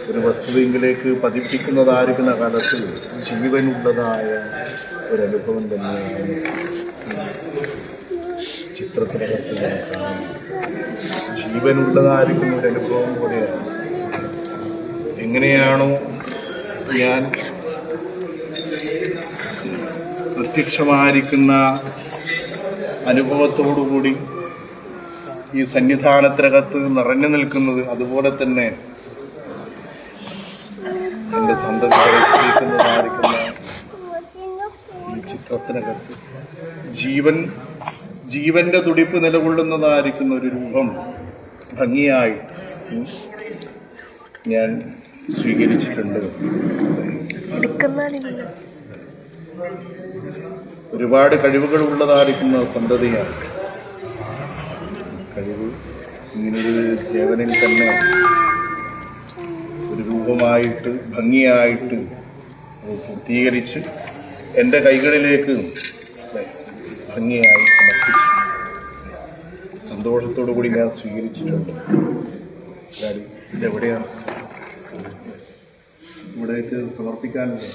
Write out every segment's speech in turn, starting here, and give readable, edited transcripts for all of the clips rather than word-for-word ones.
ഒരു വസ്തുതയിലേക്ക് പതിപ്പിക്കുന്നതായിരിക്കുന്ന കാലത്ത് ജീവനുള്ളതായ ഒരനുഭവം തന്നെയാണ് ചിത്രത്തിനകത്ത് ഞാൻ കാണുന്നത്. ജീവനുള്ളതായിരിക്കുന്ന ഒരനുഭവം പോലെയാണ്. എങ്ങനെയാണോ ഞാൻ പ്രത്യക്ഷമായിരിക്കുന്ന അനുഭവത്തോടുകൂടി ഈ സന്നിധാനത്തിനകത്ത് നിറഞ്ഞു നിൽക്കുന്നത്, അതുപോലെ തന്നെ എൻ്റെ സന്തതികളിലേക്കുന്നതായിരിക്കുന്ന ഈ ചിത്രത്തിനകത്ത് ജീവന്റെ തുടിപ്പ് നിലകൊള്ളുന്നതായിരിക്കുന്ന ഒരു രൂപം ഭംഗിയായി ഞാൻ സ്വീകരിച്ചിട്ടുണ്ട്. ഒരുപാട് കഴിവുകൾ ഉള്ളതായിരിക്കുന്ന സന്തതിയാണ്. കഴിവ് ഇങ്ങനൊരു ദേവനിൽ തന്നെ ഒരു രൂപമായിട്ട് ഭംഗിയായിട്ട് പൂർത്തീകരിച്ച് എൻ്റെ കൈകളിലേക്ക് ഭംഗിയായി സമർപ്പിച്ചു. സന്തോഷത്തോടു കൂടി ഞാൻ സ്വീകരിച്ചിട്ടുണ്ട്. ഇതെവിടെയാണ് ഇവിടേക്ക് സമർപ്പിക്കാനുള്ളത്?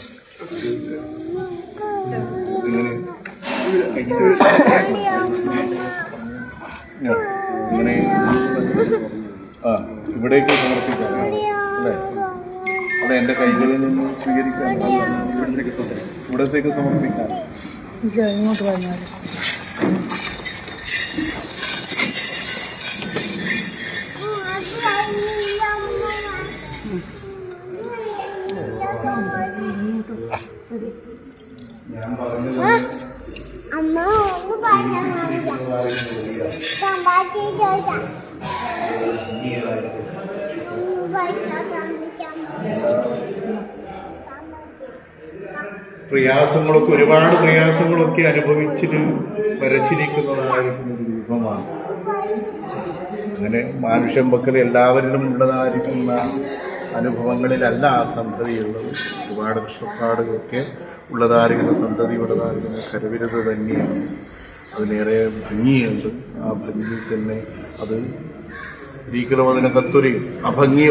ഇങ്ങനെ ഇവിടേക്ക് സമർപ്പിക്കാൻ അല്ലേ? അതെ, എൻ്റെ കൈകളിൽ നിന്ന് സ്വീകരിക്കാൻ, ഇവിടത്തേക്ക് സമർപ്പിക്കാൻ. ഇങ്ങോട്ട് പറഞ്ഞാൽ ഞാൻ പറഞ്ഞത് പ്രയാസങ്ങളൊക്കെ, ഒരുപാട് പ്രയാസങ്ങളൊക്കെ അനുഭവിച്ചിട്ട് വരച്ചിരിക്കുന്നതായിരിക്കുന്ന ഒരു രൂപമാണ്. അങ്ങനെ മാനുഷ്യം പക്കൽ എല്ലാവരിലും ഉള്ളതായിരിക്കുന്ന അനുഭവങ്ങളിലല്ല ആ സന്തതിയുള്ളത്. ഒരുപാട് കഷ്ടപ്പാടുകളൊക്കെ ഉള്ളതായിരിക്കുന്ന സന്തതിയുള്ളതായിരിക്കുന്ന കരവിരുത് തന്നെയാണ്. അതിലേറെ ഭംഗിയുണ്ട്. ആ ഭംഗി തന്നെ അത് ഒരിക്കലും അതിനകത്തൊരു അഭംഗി